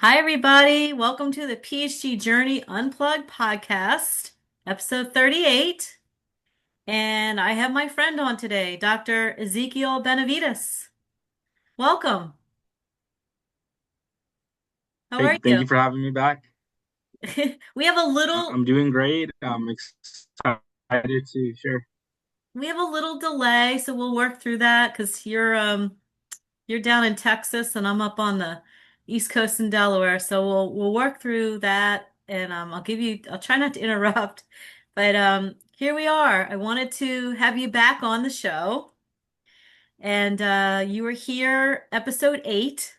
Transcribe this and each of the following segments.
Hi, everybody. Welcome to the PhD Journey Unplugged podcast, episode 38. And I have my friend on today, Dr. Ezequiel Benavides. Welcome. How are Thank you you? for having me back. We have a little I'm doing great. I'm excited to share. we have a little delay, so we'll work through that because you're down in Texas and I'm up on the East Coast in Delaware. So we'll work through that and I'll try not to interrupt. But here we are. I wanted to have you back on the show. And you were here episode 8.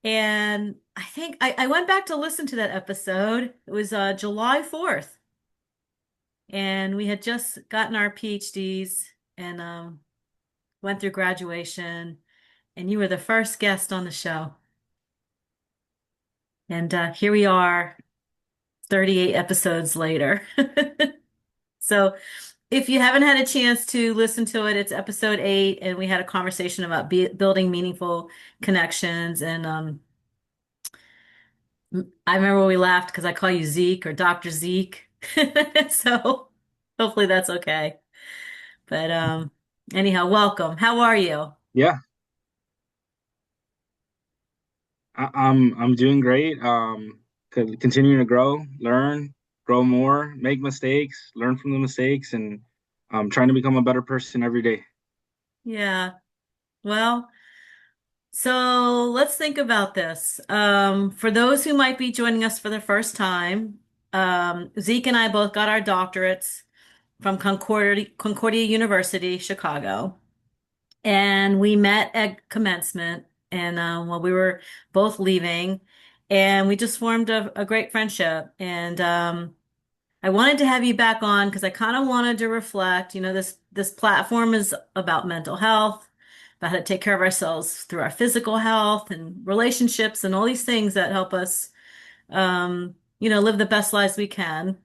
And I think I went back to listen to that episode. It was July 4th. And we had just gotten our PhDs and went through graduation. And you were the first guest on the show. And here we are, 38 episodes later. So if you haven't had a chance to listen to it, it's episode 8, and we had a conversation about building meaningful connections. And I remember we laughed because I call you Zeke or Dr. Zeke. So hopefully that's okay. But anyhow, welcome. How are you? Yeah, I'm doing great. Continuing to grow, learn, grow more, make mistakes, learn from the mistakes, and trying to become a better person every day. Yeah. Well, so let's think about this. For those who might be joining us for the first time, Zeke and I both got our doctorates from Concordia University, Chicago. And we met at commencement, and while we were both leaving, and we just formed a great friendship. And I wanted to have you back on because I kind of wanted to reflect. This platform is about mental health, about how to take care of ourselves through our physical health and relationships and all these things that help us, live the best lives we can.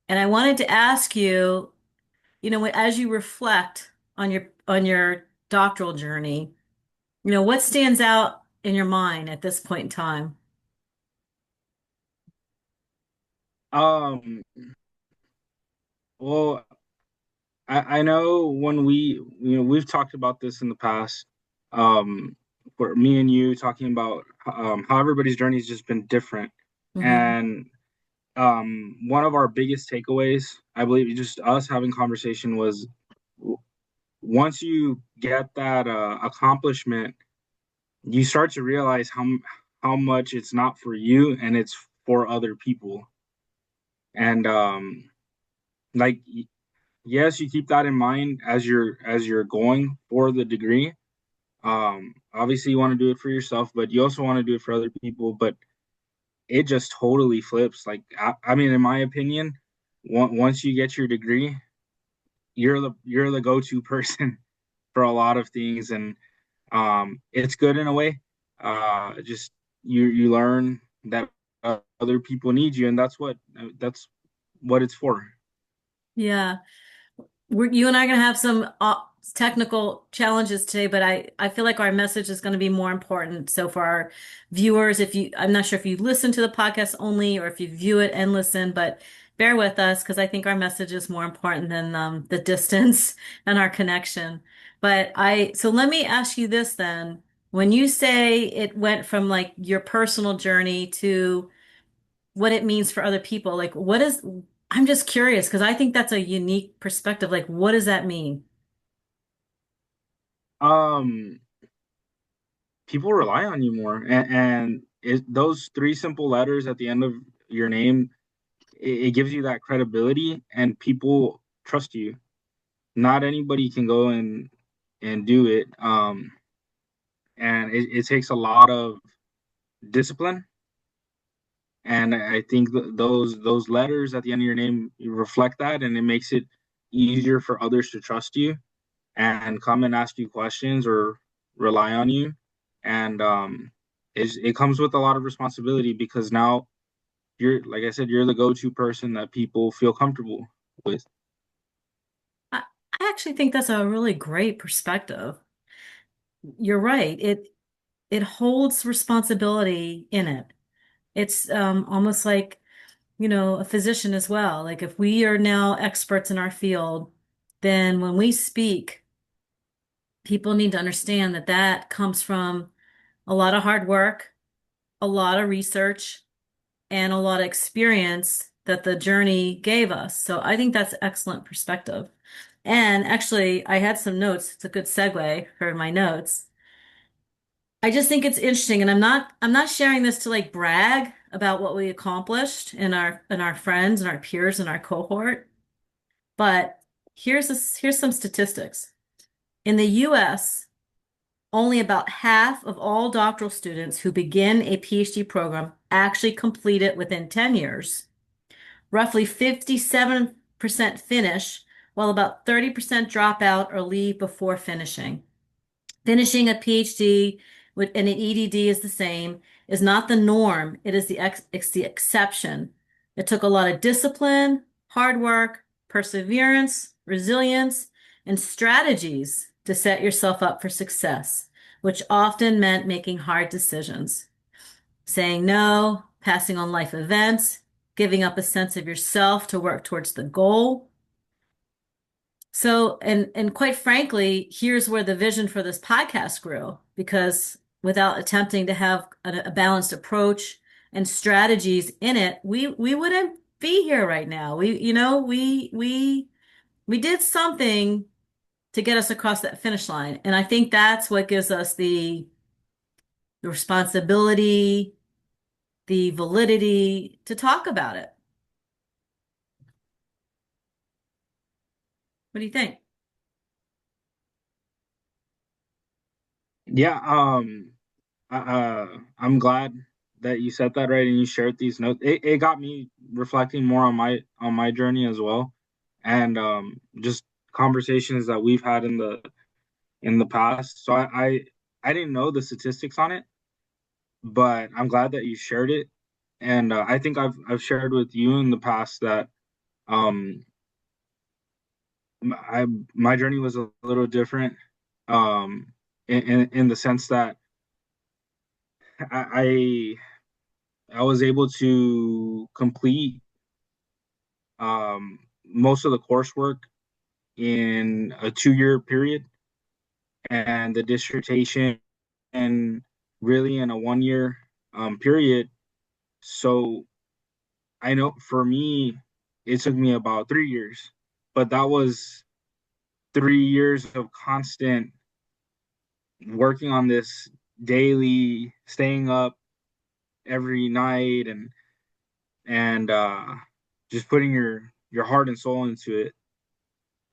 And I wanted to ask you, as you reflect on your doctoral journey, what stands out in your mind at this point in time? Um, well, I know when we've talked about this in the past. For me and you talking about how everybody's journey has just been different, Hmm. and one of our biggest takeaways, I believe, just us having conversation was once you get that accomplishment, you start to realize how much it's not for you and it's for other people. And like yes, you keep that in mind as you're going for the degree. Obviously you want to do it for yourself, but you also want to do it for other people. But it just totally flips. Like I mean, in my opinion, once you get your degree, you're the go-to person for a lot of things, and it's good in a way. Just you learn that other people need you, and that's what it's for. Yeah. You and I are going to have some technical challenges today, but I feel like our message is going to be more important. So for our viewers, I'm not sure if you listen to the podcast only or if you view it and listen, but bear with us because I think our message is more important than the distance and our connection. So let me ask you this then. When you say it went from like your personal journey to what it means for other people. I'm just curious because I think that's a unique perspective. Like, what does that mean? Um, People rely on you more, and those three simple letters at the end of your name, it gives you that credibility, and people trust you. Not anybody can go and do it. And it takes a lot of discipline. And I think those letters at the end of your name reflect that, and it makes it easier for others to trust you and come and ask you questions or rely on you. And it comes with a lot of responsibility because now you're, like I said, you're the go-to person that people feel comfortable with. I, I actually think that's a really great perspective. You're right. it holds responsibility in it. It's almost like, a physician as well. Like if we are now experts in our field, then when we speak, people need to understand that that comes from a lot of hard work, a lot of research, and a lot of experience that the journey gave us. So I think that's excellent perspective. And actually, I had some notes. It's a good segue for my notes. I just think it's interesting, and I'm not sharing this to like brag about what we accomplished in our friends and our peers and our cohort, but here's some statistics. In the US, only about half of all doctoral students who begin a PhD program actually complete it within 10 years. Roughly 57% finish, while about 30% drop out or leave before finishing. Finishing a PhD and an EDD is the same, is not the norm. It's the exception. It took a lot of discipline, hard work, perseverance, resilience, and strategies to set yourself up for success, which often meant making hard decisions, saying no, passing on life events, giving up a sense of yourself to work towards the goal. So, and quite frankly, here's where the vision for this podcast grew, because without attempting to have a balanced approach and strategies in it, we wouldn't be here right now. We did something to get us across that finish line, and I think that's what gives us the responsibility, the validity to talk about it. What do you think? Yeah, I'm glad that you said that right and you shared these notes. It got me reflecting more on my journey as well, and just conversations that we've had in the past. So I didn't know the statistics on it, but I'm glad that you shared it. And I think I've shared with you in the past that um my journey was a little different, um in the sense that I I was able to complete most of the coursework in a 2 year period, and the dissertation and really in a 1 year period. So I know for me, it took me about 3 years, but that was 3 years of constant working on this daily, staying up every night, and just putting your heart and soul into it.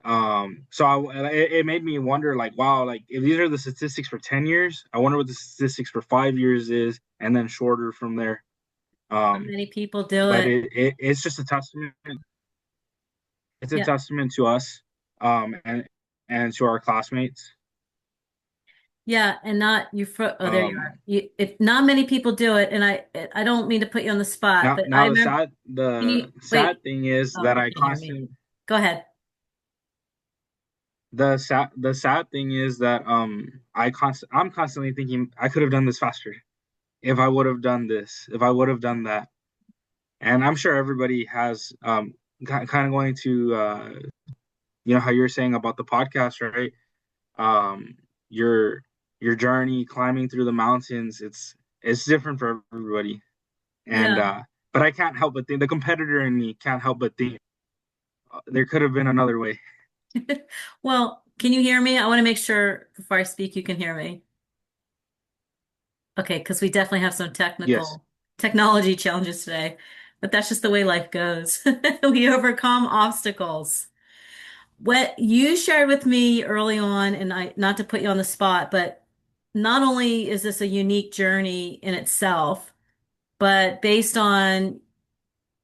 It made me wonder, like, wow, like if these are the statistics for 10 years, I wonder what the statistics for 5 years is, and then shorter from there. Not Um, many people do but it. it's just a testament. It's a Yeah. testament to us, and to our classmates. Yeah, and not you for oh there you are. Um, If not many people do it, and I don't mean to put you on the spot, now but I now remember can you the wait. sad thing is Oh, that you I can hear me. constantly Go ahead. the sad thing is that I'm constantly thinking I could have done this faster, if I would have done this, if I would have done that. And I'm sure everybody has kind of going to how you're saying about the podcast, right? Um, your your journey climbing through the mountains, it's different for everybody. And Yeah. but I can't help but think the competitor in me can't help but think there could have been another way. Well, can you hear me? I want to make sure before I speak you can hear me. Okay, because we definitely have some Yes. technology challenges today, but that's just the way life goes. We overcome obstacles. What you shared with me early on, and I, not to put you on the spot, but not only is this a unique journey in itself, but based on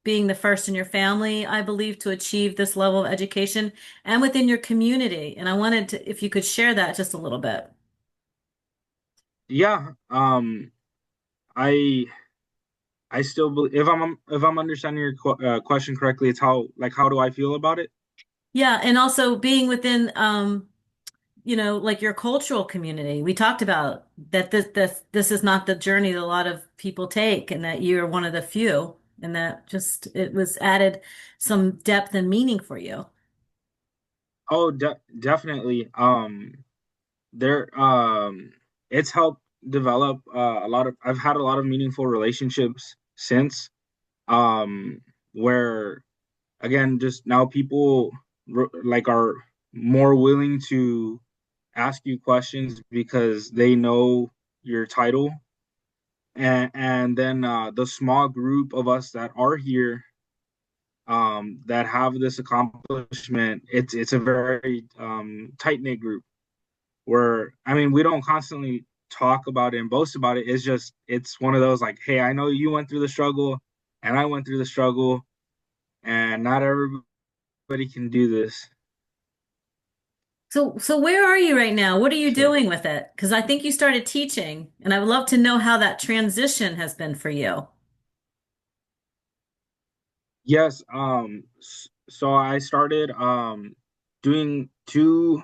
being the first in your family, I believe, to achieve this level of education and within your community. And I wanted to, if you could share that just a little bit. Yeah. I I still believe, if I'm understanding your question correctly, it's how, like, how do I feel about it? Yeah, and also being within like your cultural community. We talked about that this is not the journey that a lot of people take, and that you're one of the few, and that just it was added some depth and meaning for you. Oh, definitely. There it's helped develop a lot of I've had a lot of meaningful relationships since um where again just now people like are more willing to ask you questions because they know your title, and then the small group of us that are here that have this accomplishment, it's a very tight knit group where I mean we don't constantly talk about it and boast about it. It's just it's one of those like, hey, I know you went through the struggle and I went through the struggle, and not everybody can do this. So where are you right now? What are you So doing with it? Because I think you started teaching, and I would love to know how that transition has been for you. yes, so I started doing two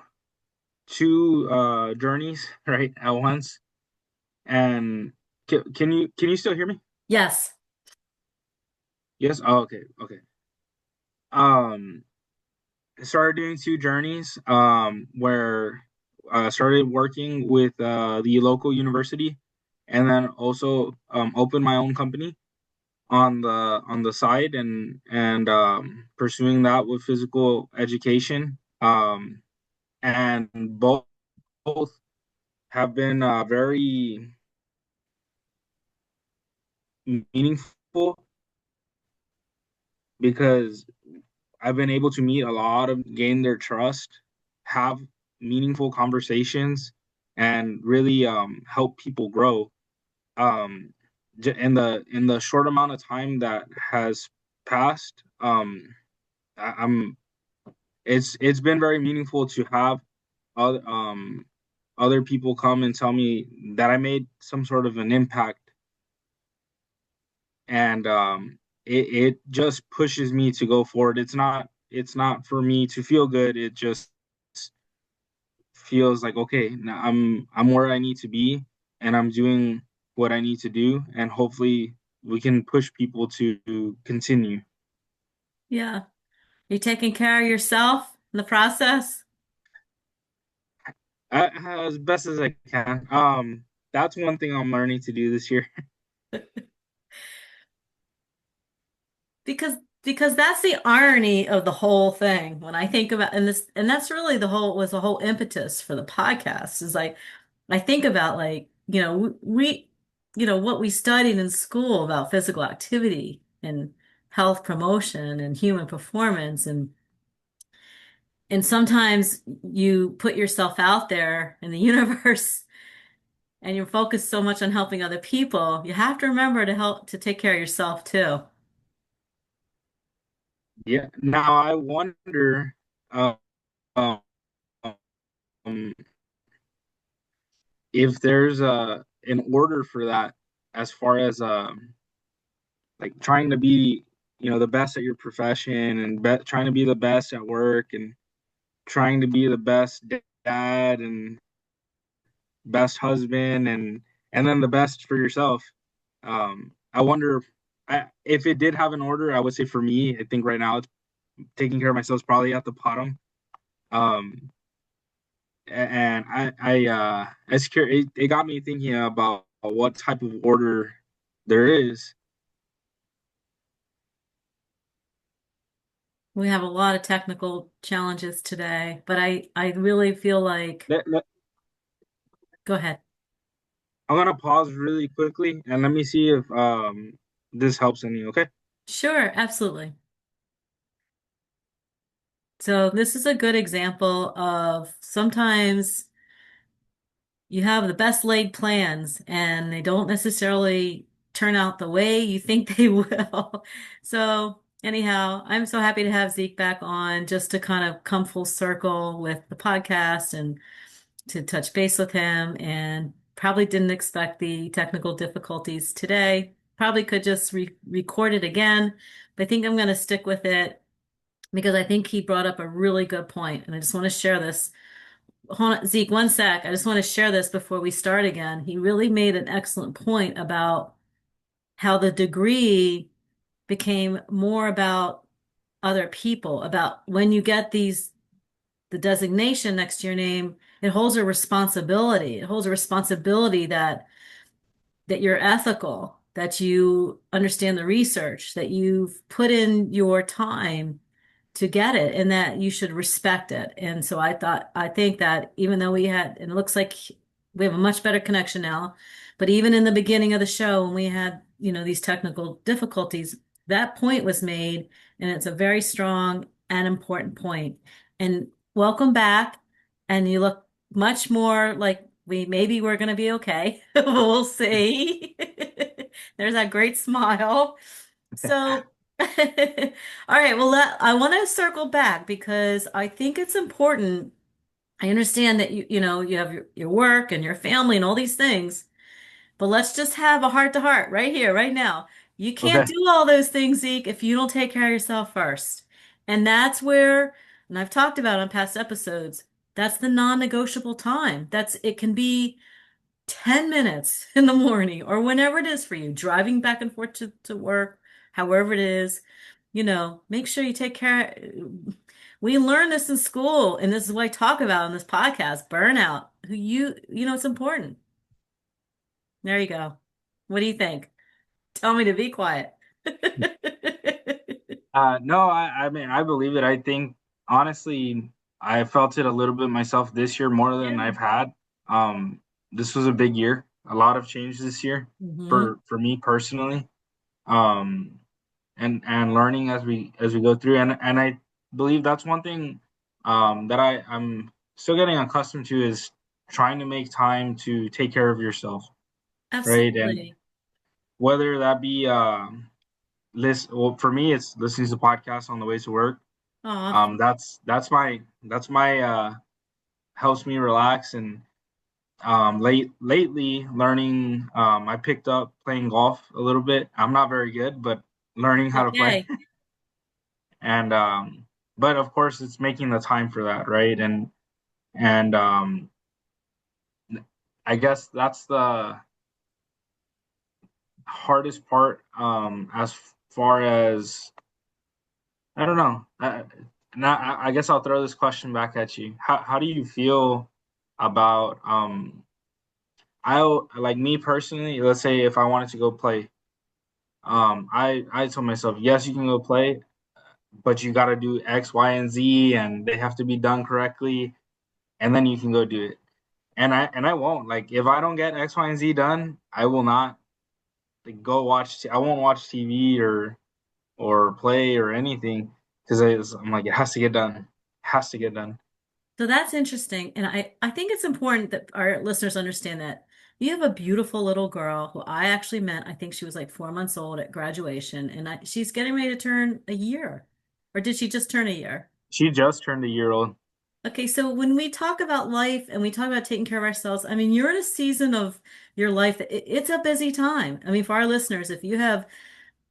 journeys right at once. And can you still hear me? Yes. Yes. Oh, okay. Okay. Um, I started doing two journeys. Where I started working with the local university, and then also opened my own company on the side, and pursuing that with physical education. And both have been very meaningful because I've been able to meet a lot of gain their trust, have meaningful conversations, and really help people grow. Um, in the short amount of time that has passed, I'm it's been very meaningful to have other other people come and tell me that I made some sort of an impact, and it just pushes me to go forward. It's not for me to feel good. It just feels like okay, now I'm where I need to be, and I'm doing what I need to do, and hopefully we can push people to continue Yeah. You taking care of yourself in the process? as best as I can. That's one thing I'm learning to do this year. Because because that's the irony of the whole thing. When I think about and that's really the whole impetus for the podcast is like I think about like, what we studied in school about physical activity and health promotion and human performance and sometimes you put yourself out there in the universe and you're focused so much on helping other people, you have to remember to take care of yourself too. Yeah. Now I wonder uh, um, if there's an order for that, as far as like trying to be the best at your profession, and trying to be the best at work, and trying to be the best dad and best husband, and then the best for yourself. I wonder if it did have an order. I would say for me, I think right now it's taking care of myself is probably at the bottom. Um, and it's curious. It got me thinking about what type of order there is. We have a lot of technical challenges today, but I really feel like go ahead. I'm gonna pause really quickly and let me see if this helps any. Okay. Sure, absolutely. So this is a good example of sometimes you have the best laid plans and they don't necessarily turn out the way you think they will. So anyhow, I'm so happy to have Zeke back on just to kind of come full circle with the podcast and to touch base with him and probably didn't expect the technical difficulties today. Probably could just record it again, but I think I'm going to stick with it because I think he brought up a really good point, and I just want to share this. hold on, Zeke, one sec. I just want to share this before we start again. He really made an excellent point about how the degree became more about other people, about when you get the designation next to your name, it holds a responsibility. It holds a responsibility that you're ethical, that you understand the research, that you've put in your time to get it, and that you should respect it. And so I think that even though and it looks like we have a much better connection now, but even in the beginning of the show, when we had, these technical difficulties, that point was made, and it's a very strong and important point. And welcome back. And you look much more like maybe we're going to be okay. We'll see. There's that great smile. So, all right, well, I want to circle back because I think it's important. I understand that you have your work and your family and all these things, but let's just have a heart to heart right here, right now. You can't Okay. do all those things, Zeke, if you don't take care of yourself first. And that's where, and I've talked about on past episodes, that's the non-negotiable time. It can be 10 minutes in the morning or whenever it is for you, driving back and forth to work, however it is, make sure you take care. We learn this in school, and this is what I talk about on this podcast, burnout. It's important. There you go. What do you think? Tell me to be quiet. No, I mean, I believe it. I think honestly, I felt it a little bit myself this year more than Yeah. I've had. Um, this was a big year, a lot of change this year Hmm. for me personally. Um, and learning as we go through, and I believe that's one thing that I'm still getting accustomed to is trying to make time to take care of yourself, right? And Absolutely. whether that be well, for me it's listening to podcasts on the way to work. Oh, That's my helps me relax. And lately learning, I picked up playing golf a little bit. I'm not very good, but learning how to play. okay. And but of course it's making the time for that, right? And I guess that's the hardest part, as far as, I don't know. Now I guess I'll throw this question back at you. How do you feel about, I like me personally, let's say if I wanted to go play, I told myself, yes, you can go play, but you got to do X, Y, and Z, and they have to be done correctly, and then you can go do it. And I won't, like, if I don't get X, Y, and Z done, I will not, like, go watch. I won't watch TV or play or anything because I'm like, it has to get done. It has to get done. So that's interesting. And I think it's important that our listeners understand that you have a beautiful little girl who I actually met. I think she was like 4 months old at graduation, and she's getting ready to turn a year. Or did she just turn a year? She just turned a year old. Okay, so when we talk about life and we talk about taking care of ourselves, I mean, you're in a season of your life that it's a busy time. I mean, for our listeners, if you have,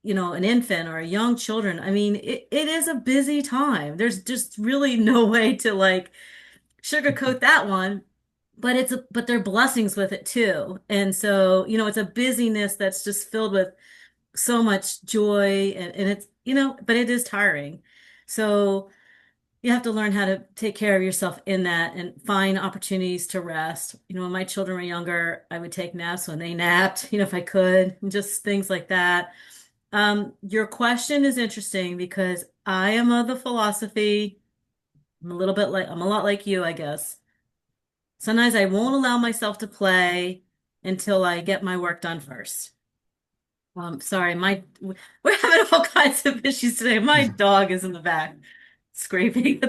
an infant or a young children, I mean, it is a busy time. There's just really no way to like sugarcoat that one, but but there are blessings with it too. And so, it's a busyness that's just filled with so much joy, and it's, but it is tiring. So you have to learn how to take care of yourself in that and find opportunities to rest. When my children were younger, I would take naps when they napped, if I could, and just things like that. Your question is interesting because I am of the philosophy, I'm a lot like you, I guess. Sometimes I won't allow myself to play until I get my work done first. Sorry, we're having all kinds of issues today. My dog is in the back scraping.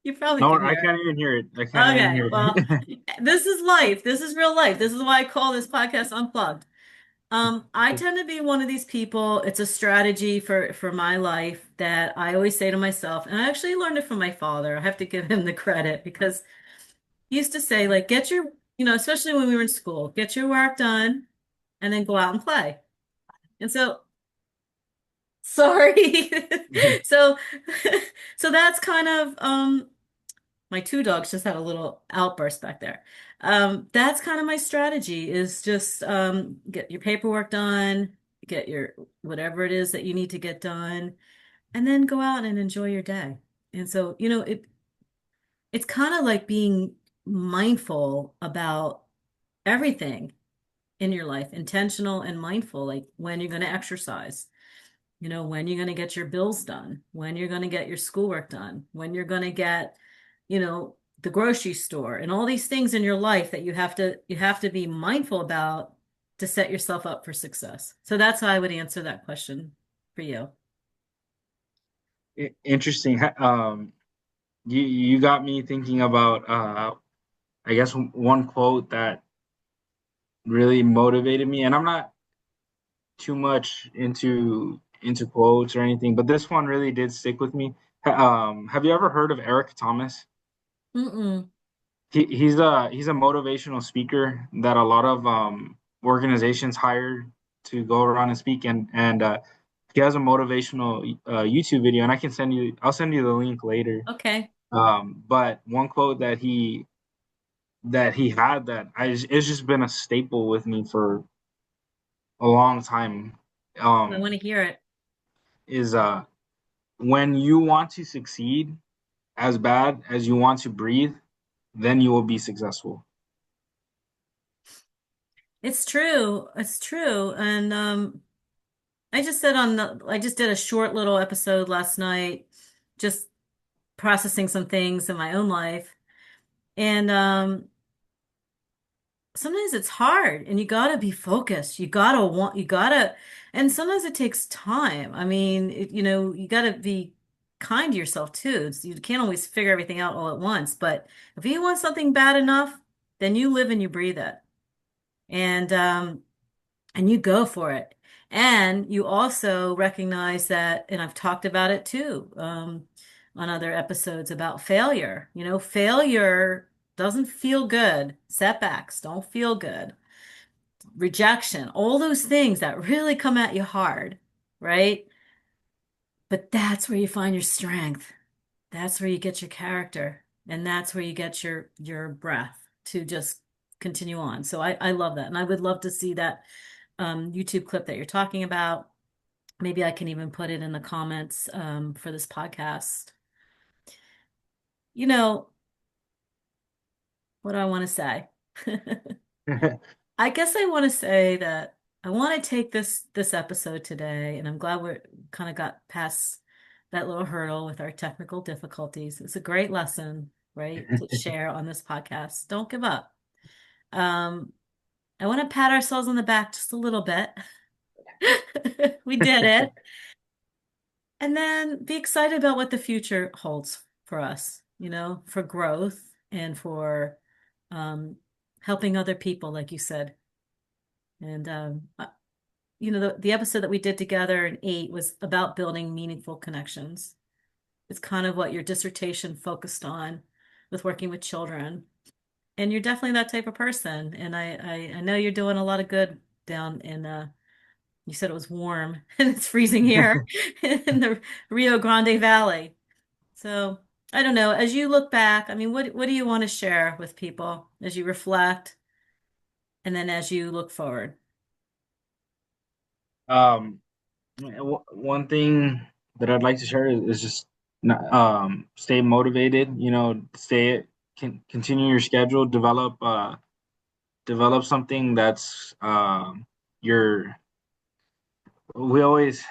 You probably No, can I hear can't even hear it. I it. can't even Okay, hear well, it. this is life. This is real life. This is why I call this podcast Unplugged. I tend to be one of these people. It's a strategy for my life that I always say to myself, and I actually learned it from my father. I have to give him the credit because he used to say, like, especially when we were in school, get your work done and then go out and play. And so, sorry. So, so that's kind of My two dogs just had a little outburst back there. That's kind of my strategy is just get your paperwork done, get your whatever it is that you need to get done, and then go out and enjoy your day. And so, it's kind of like being mindful about everything in your life, intentional and mindful, like when you're going to exercise, when you're going to get your bills done, when you're going to get your schoolwork done, when you're going to get, the grocery store and all these things in your life that you have to be mindful about to set yourself up for success. So that's how I would answer that question for you. Interesting. You got me thinking about I guess one quote that really motivated me, and I'm not too much into quotes or anything, but this one really did stick with me. Have you ever heard of Eric Thomas? Mm-mm. He's a motivational speaker that a lot of organizations hire to go around and speak, and he has a motivational YouTube video, and I'll send you the link later. Okay. But one quote that he had that it's just been a staple with me for a long time. I want Um, to hear it. is when you want to succeed as bad as you want to breathe, then you will be successful. It's true. It's true. And I just did a short little episode last night, just processing some things in my own life. And sometimes it's hard and you gotta be focused. And sometimes it takes time. I mean, you gotta be kind to yourself too. You can't always figure everything out all at once, but if you want something bad enough, then you live and you breathe it. And you go for it. And you also recognize that, and I've talked about it too, on other episodes about failure. Failure doesn't feel good. Setbacks don't feel good. Rejection, all those things that really come at you hard, right? But that's where you find your strength. That's where you get your character. And that's where you get your breath to just continue on. So I love that. And I would love to see that YouTube clip that you're talking about. Maybe I can even put it in the comments for this podcast. You know, what do I want to say? I guess I want to say that I want to take this episode today, and I'm glad we're kind of got past that little hurdle with our technical difficulties. It's a great lesson, right, to share on this podcast. Don't give up. Um, I want to pat ourselves on the back just a little bit. We did it. And then be excited about what the future holds for us, for growth and for um, helping other people, like you said. And, the episode that we did together in 8 was about building meaningful connections. It's kind of what your dissertation focused on with working with children. And you're definitely that type of person. And I know you're doing a lot of good down in you said it was warm and it's freezing here in the Rio Grande Valley. So I don't know. As you look back, I mean, what do you want to share with people as you reflect and then as you look forward? um, One thing that I'd like to share is just stay motivated. Continue your schedule, develop something that's your. We always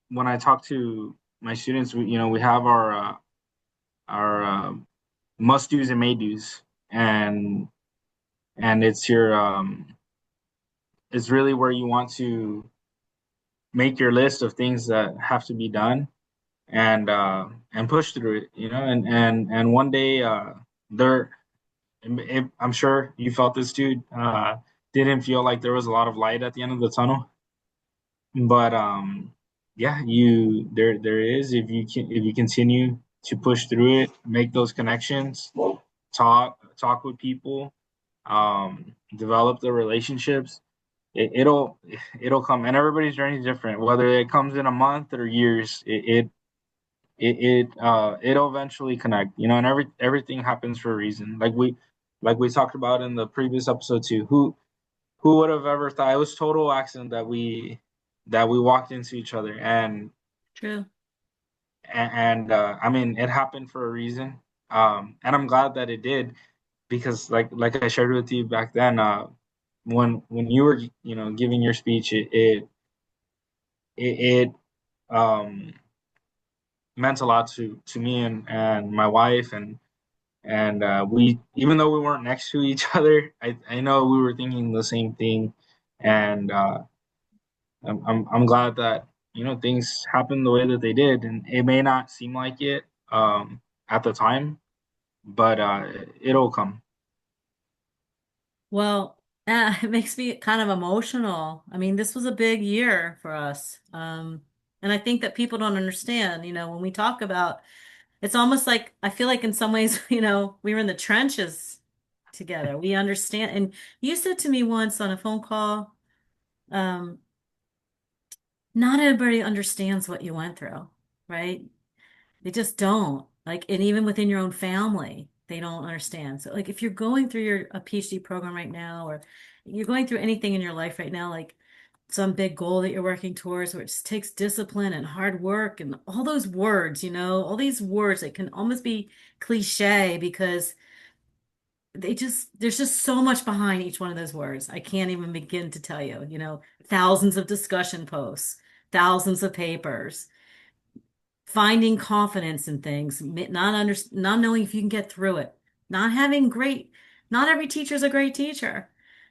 when I talk to my students, we have our must do's and may do's, and it's really where you want to make your list of things that have to be done and push through it, and one day there I'm sure you felt this too, didn't feel like there was a lot of light at the end of the tunnel, but yeah, you there is if you continue to push through it, make those connections, talk with people, develop the relationships. It'll come, and everybody's journey is different, whether it comes in a month or years. it'll eventually connect, you know, and everything happens for a reason. Like we talked about in the previous episode too. Who would have ever thought it was total accident that we walked into each other True. and I mean it happened for a reason. And I'm glad that it did because like I shared with you back then, when you were giving your speech, it um meant a lot to me and my wife and we, even though we weren't next to each other, I know we were thinking the same thing, and I'm glad that things happened the way that they did, and it may not seem like it at the time, but it'll come. Well, it makes me kind of emotional. I mean, this was a big year for us. And I think that people don't understand, when we talk about it's almost like I feel like in some ways, we were in the trenches together. We understand. And you said to me once on a phone call, um, not everybody understands what you went through, right? They just don't. Like, and even within your own family, they don't understand. So, like, if you're going through a PhD program right now, or you're going through anything in your life right now, like some big goal that you're working towards, where it just takes discipline and hard work and all those words, all these words that can almost be cliche because there's just so much behind each one of those words. I can't even begin to tell you, thousands of discussion posts, thousands of papers, finding confidence in things, not knowing if you can get through it, not every teacher is a great teacher.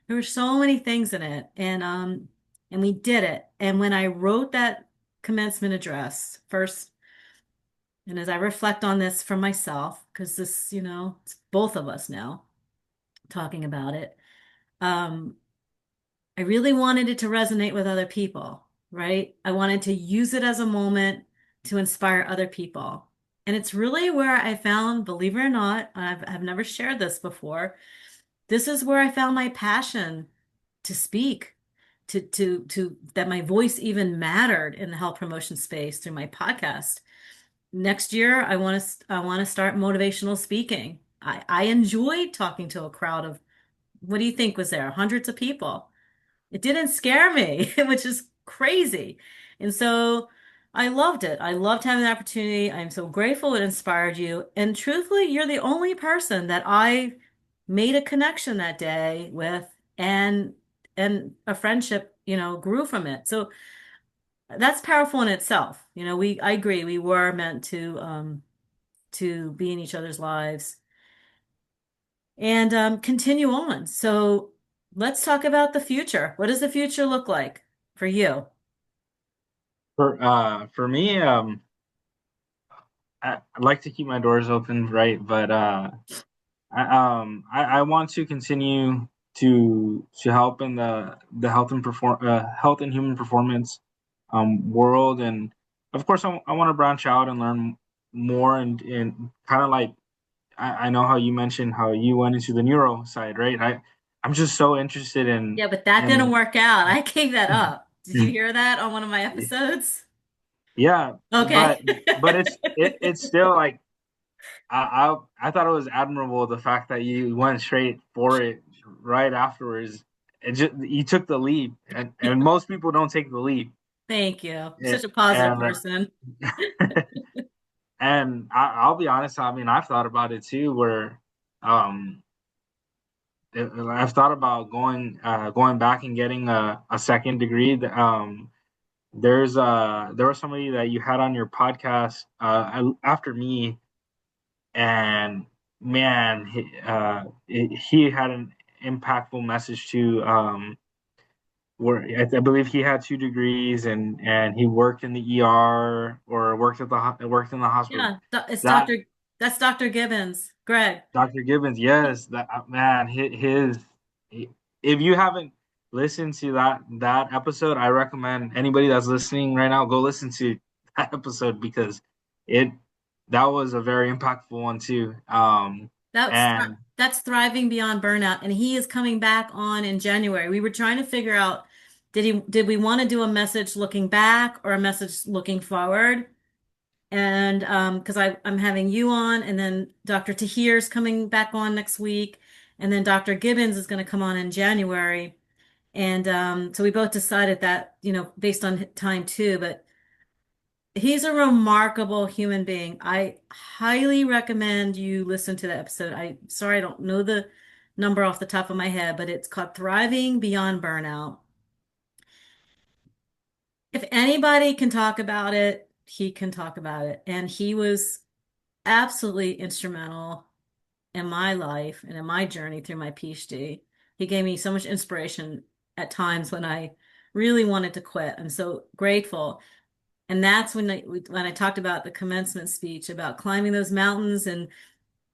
There were so many things in it, and we did it. And when I wrote that commencement address first, and as I reflect on this for myself, because this, it's both of us now talking about it. Um, I really wanted it to resonate with other people, right? I wanted to use it as a moment to inspire other people. And it's really where I found, believe it or not, I've never shared this before. This is where I found my passion to speak, to that my voice even mattered in the health promotion space through my podcast. Next year, I want to start motivational speaking. I enjoyed talking to a crowd of, what do you think was there? Hundreds of people. It didn't scare me, which is crazy. And so I loved it. I loved having the opportunity. I'm so grateful it inspired you. And truthfully, you're the only person that I made a connection that day with, and a friendship, grew from it. So that's powerful in itself. I agree, we were meant to be in each other's lives and continue on. So let's talk about the future. What does the future look like for you? For me, I like to keep my doors open, right? But I want to continue to help in the health and human performance world, and of course I want to branch out and learn more, and kind of like I know how you mentioned how you went into the neuro side, right? I'm just so interested Yeah, but that didn't in work out. I gave that up. Did you hear that on one of my episodes? yeah, Okay. but it's still like I thought it was admirable the fact that you went straight for it right afterwards. It just you took the leap, and most people don't take the leap. Thank you. You're Yeah, such a positive and person. and I'll be honest. I mean, I've thought about it too, where um, I've thought about going back and getting a second degree. There was somebody that you had on your podcast after me, and man, he had an impactful message to where I believe he had 2 degrees, and he worked in the ER or worked in the hospital. Yeah, it's That that's Dr. Gibbons, Greg. Dr. Gibbons, yes, that man, if you haven't listened to that episode, I recommend anybody that's listening right now go listen to that episode because it that was a very impactful one too. That's And that's thriving beyond burnout, and he is coming back on in January. We were trying to figure out, did we want to do a message looking back or a message looking forward? And because I'm having you on, and then Dr. Tahir's coming back on next week, and then Dr. Gibbons is going to come on in January. And so we both decided that, based on time too, but he's a remarkable human being. I highly recommend you listen to the episode. Sorry, I don't know the number off the top of my head, but it's called Thriving Beyond Burnout. If anybody can talk about it, he can talk about it. And he was absolutely instrumental in my life and in my journey through my PhD. He gave me so much inspiration at times when I really wanted to quit. I'm so grateful. And that's when I talked about the commencement speech about climbing those mountains and,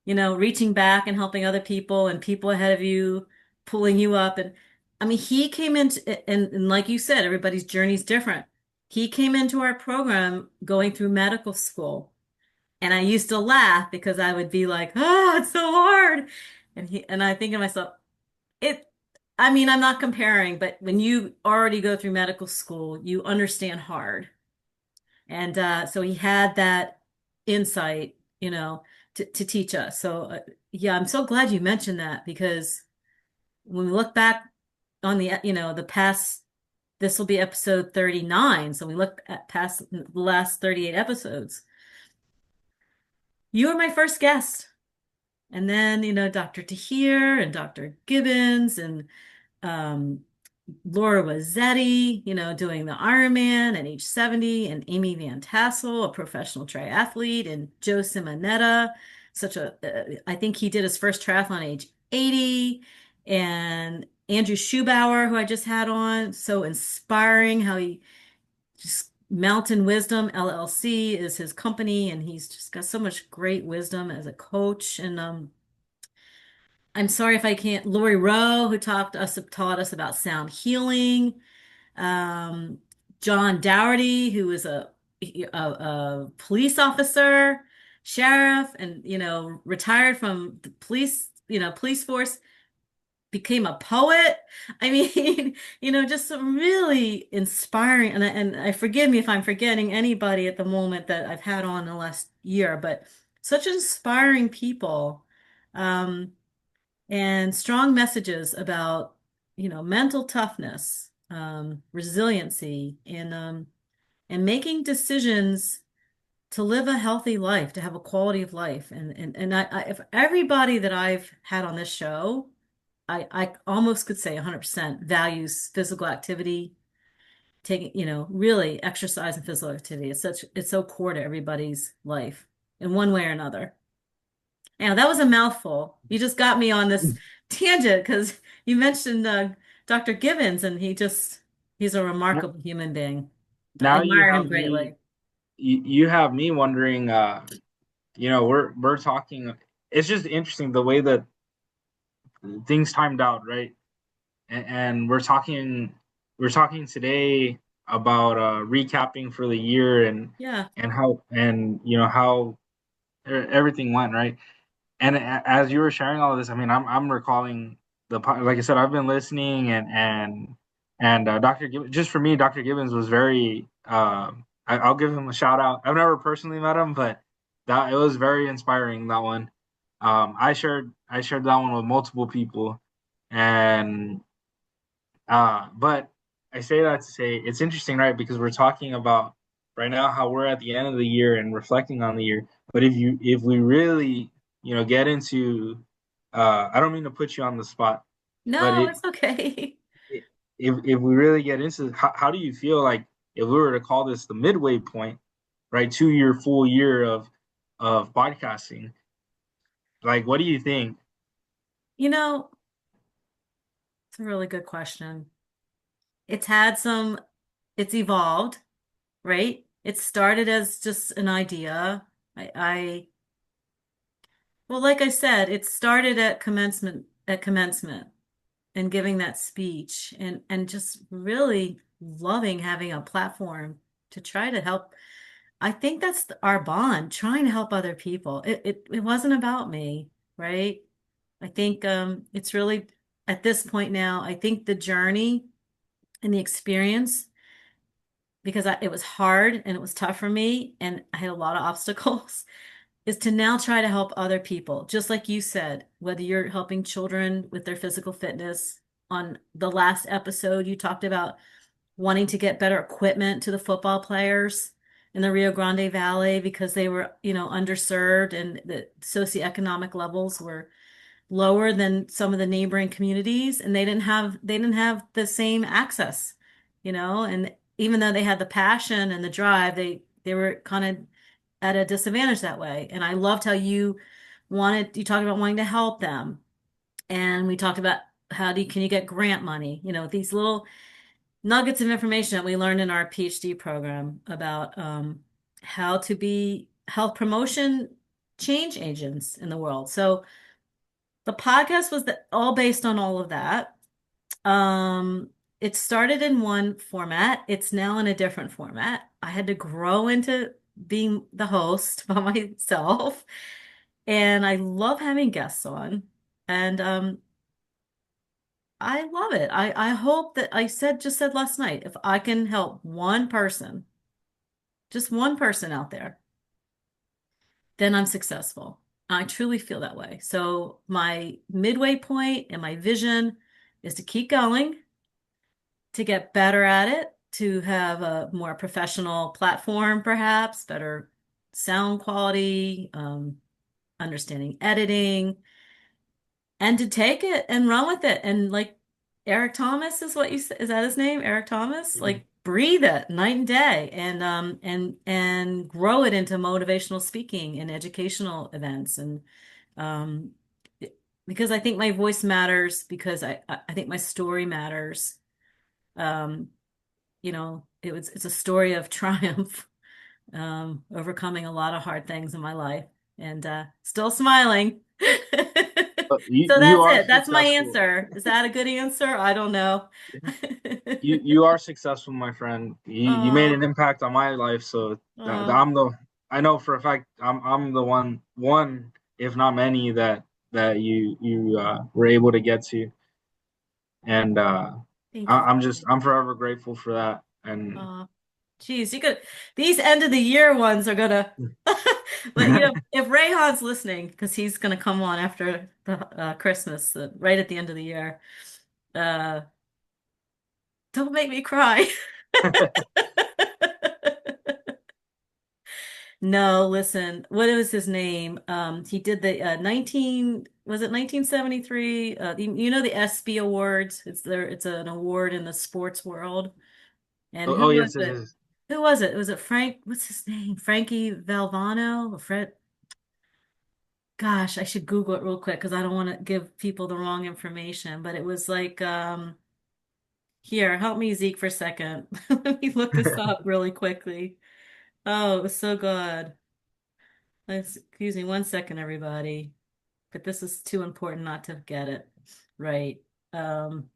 reaching back and helping other people and people ahead of you, pulling you up. And I mean, he came into, and like you said, everybody's journey's different. He came into our program going through medical school. And I used to laugh because I would be like, oh, it's so hard. And I think to myself, it, I mean, I'm not comparing, but when you already go through medical school, you understand hard. And so he had that insight, to teach us. So yeah, I'm so glad you mentioned that because when we look back on the past, this will be episode 39. So we look at past the last 38 episodes. You were my first guest. And then, Dr. Tahir and Dr. Gibbons and um, Laura Rossetti, doing the Ironman at age 70, and Amy Van Tassel, a professional triathlete, and Joe Simonetta, I think he did his first triathlon at age 80, and Andrew Schubauer, who I just had on, so inspiring how he just Mountain Wisdom LLC is his company, and he's just got so much great wisdom as a coach. And I'm sorry if I can't. Lori Rowe, who taught us about sound healing. Um, John Dougherty, who was a police officer, sheriff, and retired from the police force, became a poet. I mean, just some really inspiring. And I forgive me if I'm forgetting anybody at the moment that I've had on in the last year, but such inspiring people. Um, and strong messages about, mental toughness, resiliency, and making decisions to live a healthy life, to have a quality of life. And if everybody that I've had on this show, I almost could say 100% values physical activity, taking, really exercise and physical activity. It's so core to everybody's life in one way or another. Yeah, that was a mouthful. You just got me on this tangent because you mentioned Dr. Gibbons, and he's a Now remarkable human being. I now you admire him have me greatly. you have me wondering we're talking, it's just interesting the way that things timed out, right? And we're talking today about recapping for the year Yeah. and how everything went, right? And as you were sharing all of this, I mean, I'm recalling like I said, I've been listening and Dr. Gibbons, just for me, Dr. Gibbons was very. I'll give him a shout out. I've never personally met him, but that it was very inspiring, that one. I shared that one with multiple people, and but I say that to say it's interesting, right? Because we're talking about right now how we're at the end of the year and reflecting on the year. But if we really, get into, I don't mean to put you on the spot, but No, it's okay. it if we really get into how do you feel like if we were to call this the midway point, right? 2 year full year of podcasting, like what do you think? You know, it's a really good question. It's had some, it's evolved, right? It started as just an idea. Well, like I said, it started at commencement and giving that speech and just really loving having a platform to try to help. I think that's our bond, trying to help other people. It wasn't about me, right? I think it's really at this point now, I think the journey and the experience because it was hard and it was tough for me and I had a lot of obstacles, is to now try to help other people. Just like you said, whether you're helping children with their physical fitness. On the last episode, you talked about wanting to get better equipment to the football players in the Rio Grande Valley because they were, underserved and the socioeconomic levels were lower than some of the neighboring communities and they didn't have the same access, and even though they had the passion and the drive, they were kind of at a disadvantage that way. And I loved how you talked about wanting to help them. And we talked about can you get grant money? These little nuggets of information that we learned in our PhD program about how to be health promotion change agents in the world. So the podcast was all based on all of that. It started in one format. It's now in a different format. I had to grow into being the host by myself, and I love having guests on. And I love it. I hope that just said last night, if I can help one person, just one person out there, then I'm successful. I truly feel that way. So my midway point and my vision is to keep going, to get better at it, to have a more professional platform, perhaps, better sound quality, understanding editing, and to take it and run with it. And like Eric Thomas is what you is that his name? Eric Thomas? Like breathe it night and day and grow it into motivational speaking and educational events. And um because I think my voice matters, because I think my story matters. Um, it's a story of triumph, overcoming a lot of hard things in my life and still smiling. You So you that's are it. That's my successful. answer. Is that a good answer? I don't know. You are successful, my friend. You made Oh, an impact on my life, so oh, I'm the I know for a fact I'm the one if not many that you were able to get to, and thank you. I'm forever grateful for that. And Oh, geez, these end of the year ones are gonna, but if Rayhan's listening, because he's gonna come on after the Christmas, right at the end of the year, uh, don't make me cry. No, listen, what was his name? He did the 1973? The ESPY Awards. It's an award in the sports world. And who oh was yes, it it? is. Who was it? Was it Frank? What's his name? Frankie Valvano or Fred? Gosh, I should Google it real quick because I don't want to give people the wrong information. But it was like, here, help me, Zeke, for a second. Let me look this up really quickly. Oh, it was so good. Excuse me one second, everybody. But this is too important not to get it right. Um,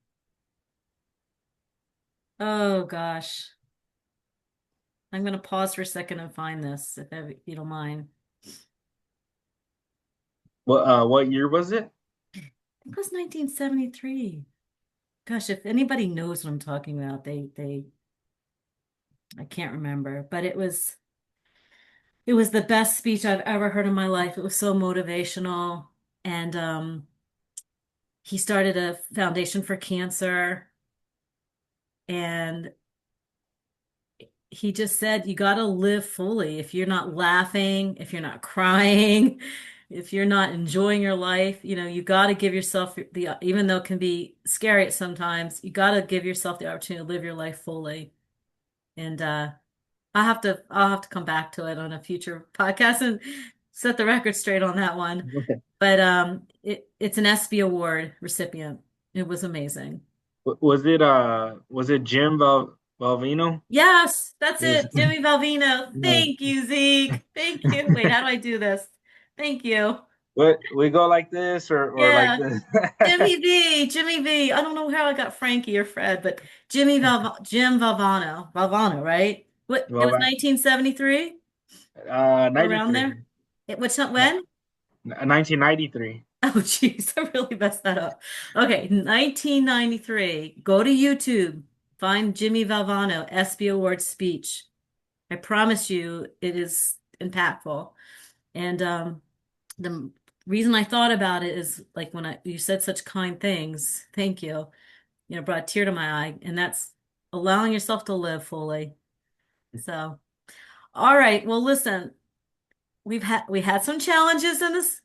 oh gosh. I'm gonna pause for a second and find this, if you don't mind. What year was it? It was 1973. Gosh, if anybody knows what I'm talking about, I can't remember, but it was the best speech I've ever heard in my life. It was so motivational. And he started a foundation for cancer. And he just said, you got to live fully. If you're not laughing, if you're not crying, if you're not enjoying your life, you got to give yourself even though it can be scary at sometimes, you got to give yourself the opportunity to live your life fully. And I'll have to come back to it on a future podcast and set the record straight on that one. But it's an ESPY award recipient. It was amazing. Was it Jim Valvino? Yes, that's Yes. it. Jimmy Valvino. Thank you, Zeke. Thank you. Wait, how do I do this? Thank you. What we go like this or like Yeah. this? Jimmy V. Jimmy V. I don't know how I got Frankie or Fred, but Jim Valvano. Valvano, right? What, it Well, was 1973, around 93, there. What's not when? 1993. Oh, geez, I really messed that up. Okay, 1993. Go to YouTube. find Jimmy Valvano, ESPY Award speech. I promise you it is impactful. And the reason I thought about it is like when you said such kind things, thank you. You know, brought a tear to my eye, and that's allowing yourself to live fully. So, all right. Well, listen, we had some challenges in this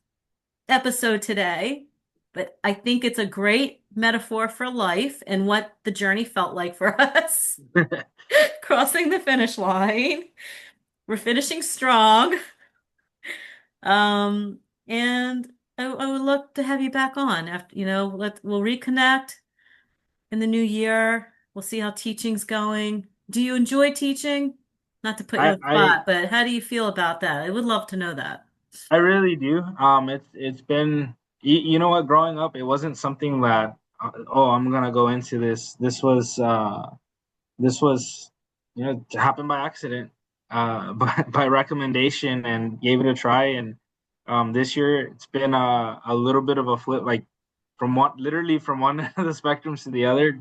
episode today, but I think it's a great metaphor for life and what the journey felt like for us. Crossing the finish line. We're finishing strong. Um, and I would love to have you back on after, we'll reconnect in the new year. We'll see how teaching's going. Do you enjoy teaching? Not to put you I, on the I spot, but how do you feel about that? I would love to know that. I really do. It's been you know what, growing up, it wasn't something that oh, I'm gonna go into this. This was it happened by accident, by recommendation, and gave it a try. And this year it's been a little bit of a flip, like literally from one end of the spectrum to the other.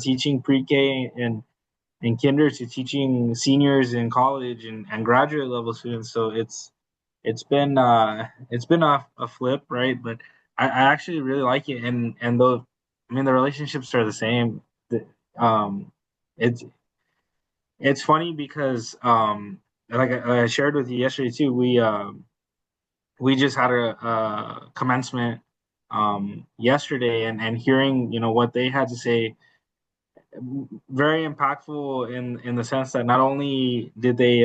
Teaching pre-K and kinder to teaching seniors in college and graduate level students. So it's been a flip, right? But I actually really like it, and though I mean the relationships are the same. Um, it's it's funny because like I shared with you yesterday too. We just had a commencement yesterday, and hearing what they had to say, very impactful in the sense that not only did they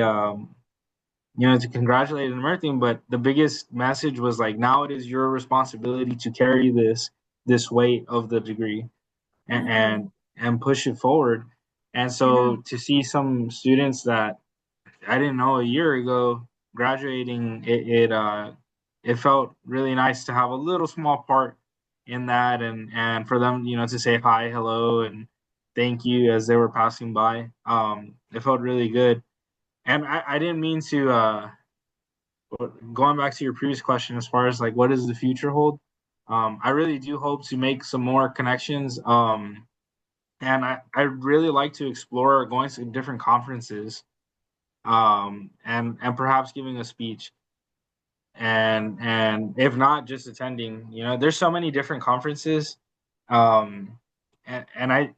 to congratulate and everything, but the biggest message was like, now it is your responsibility to carry this weight of the degree and Oh, and push it forward. And yeah. so to see some students that I didn't know a year ago graduating, it felt really nice to have a little small part in that, and for them, to say hi, hello, and thank you as they were passing by. It felt really good. And I didn't mean to going back to your previous question, as far as like what does the future hold, I really do hope to make some more connections, and I really like to explore going to different conferences, and perhaps giving a speech, and if not, just attending. There's so many different conferences, um, and I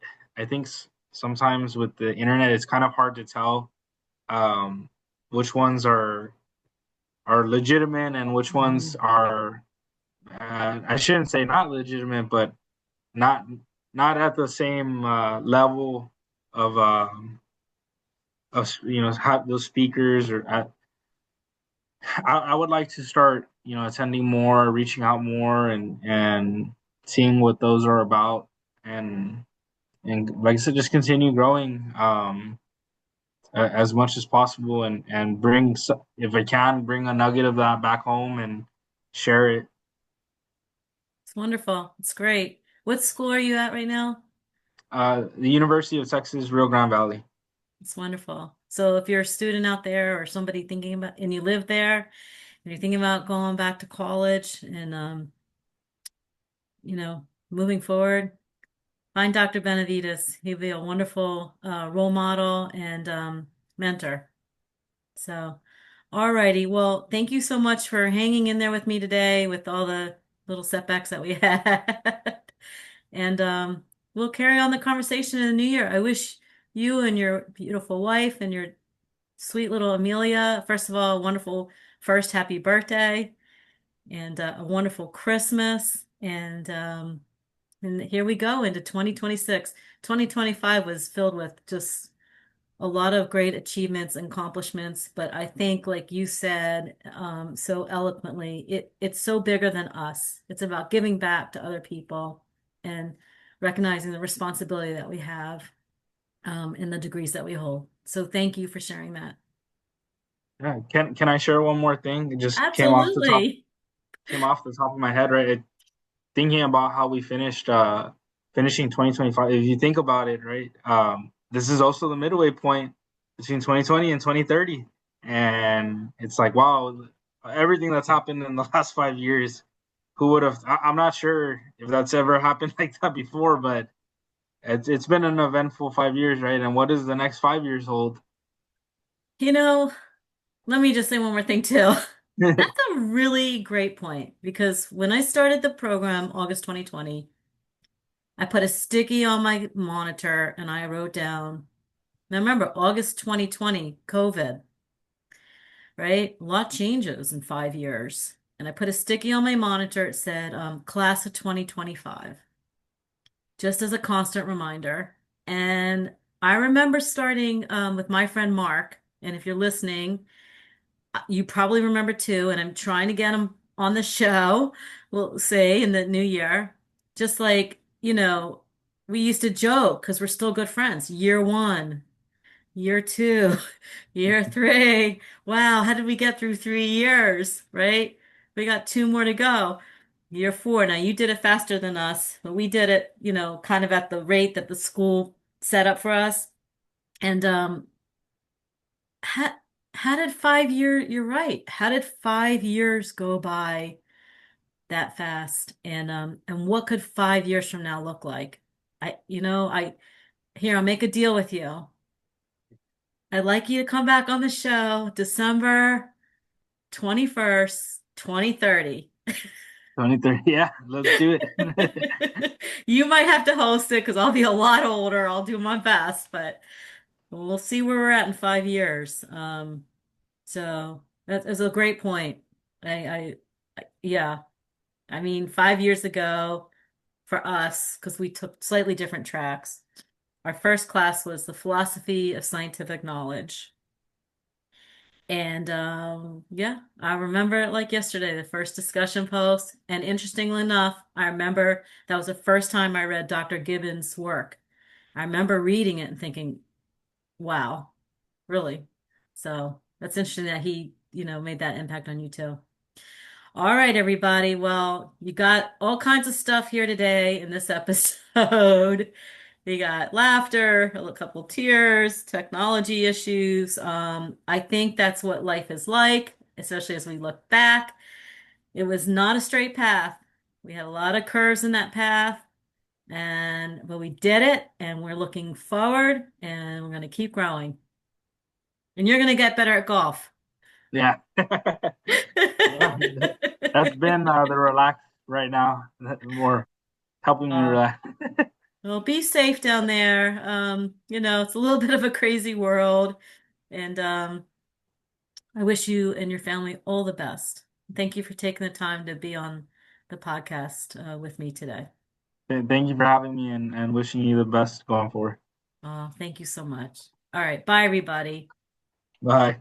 think sometimes with the internet it's kind of hard to tell um, which ones are legitimate and which ones are I shouldn't say not legitimate, but not not at the same level of those speakers. Or I would like to start attending more, reaching out more, and seeing what those are about, and like I said, just continue growing as much as possible, and if I can, bring a nugget of that back home and share it. It's wonderful. It's great. What school are you at right now? The University of Texas, Rio Grande Valley. It's wonderful. So if you're a student out there or somebody thinking about, and you live there, and you're thinking about going back to college and, moving forward, find Dr. Benavides. He'll be a wonderful role model and mentor. So, all righty. Well, thank you so much for hanging in there with me today with all the little setbacks that we had. And we'll carry on the conversation in the new year. I wish you and your beautiful wife and your sweet little Amelia, first of all, a wonderful first happy birthday and a wonderful Christmas. And here we go into 2026. 2025 was filled with just a lot of great achievements and accomplishments, but I think, like you said so eloquently, it's so bigger than us. It's about giving back to other people and recognizing the responsibility that we have in the degrees that we hold. So thank you for sharing that. Yeah. Can I share one more thing? It just Absolutely. came off the top of my head, right? Thinking about how we finishing 2025. If you think about it, right, this is also the midway point between 2020 and 2030, and it's like, wow, everything that's happened in the last 5 years. Who would have? I'm not sure if that's ever happened like that before, but It's been an eventful 5 years, right? And what does the next 5 years hold? You know, let me just say one more thing too. That's a really great point because when I started the program, August 2020, I put a sticky on my monitor and I wrote down, now remember, August 2020, COVID, right? A lot changes in 5 years. And I put a sticky on my monitor. It said, class of 2025, just as a constant reminder. And I remember starting with my friend Mark. And if you're listening, you probably remember too. And I'm trying to get him on the show, we'll say in the new year. Just like, we used to joke because we're still good friends. Year one, year two, year three. Wow, how did we get through 3 years, right? We got two more to go. Year four. Now you did it faster than us, but we did it, kind of at the rate that the school set up for us. And how, how did 5 year, you're right. How did 5 years go by that fast? And what could 5 years from now look like? Here, I'll make a deal with you. I'd like you to come back on the show December 21st, 2030. 2030. Yeah, let's do it. You might have to host it because I'll be a lot older. I'll do my best, but we'll see where we're at in 5 years. So that is a great point. Yeah. I mean, 5 years ago for us, because we took slightly different tracks, our first class was the philosophy of scientific knowledge. And yeah, I remember it like yesterday, the first discussion post. And interestingly enough, I remember that was the first time I read Dr. Gibbons' work. I remember reading it and thinking, wow, really? So that's interesting that he, made that impact on you too. All right, everybody. Well, you got all kinds of stuff here today in this episode. We got laughter, a couple tears, technology issues. I think that's what life is like, especially as we look back. It was not a straight path. We had a lot of curves in that path, but we did it, and we're looking forward, and we're going to keep growing. And you're going to get better at golf. Yeah. Yeah, that's been the relax right now. More helping me Uh, relax. well, be safe down there. It's a little bit of a crazy world, and I wish you and your family all the best. Thank you for taking the time to be on the podcast with me today. Thank you for having me and wishing you the best going forward. Thank you so much. All right. Bye, everybody. Bye.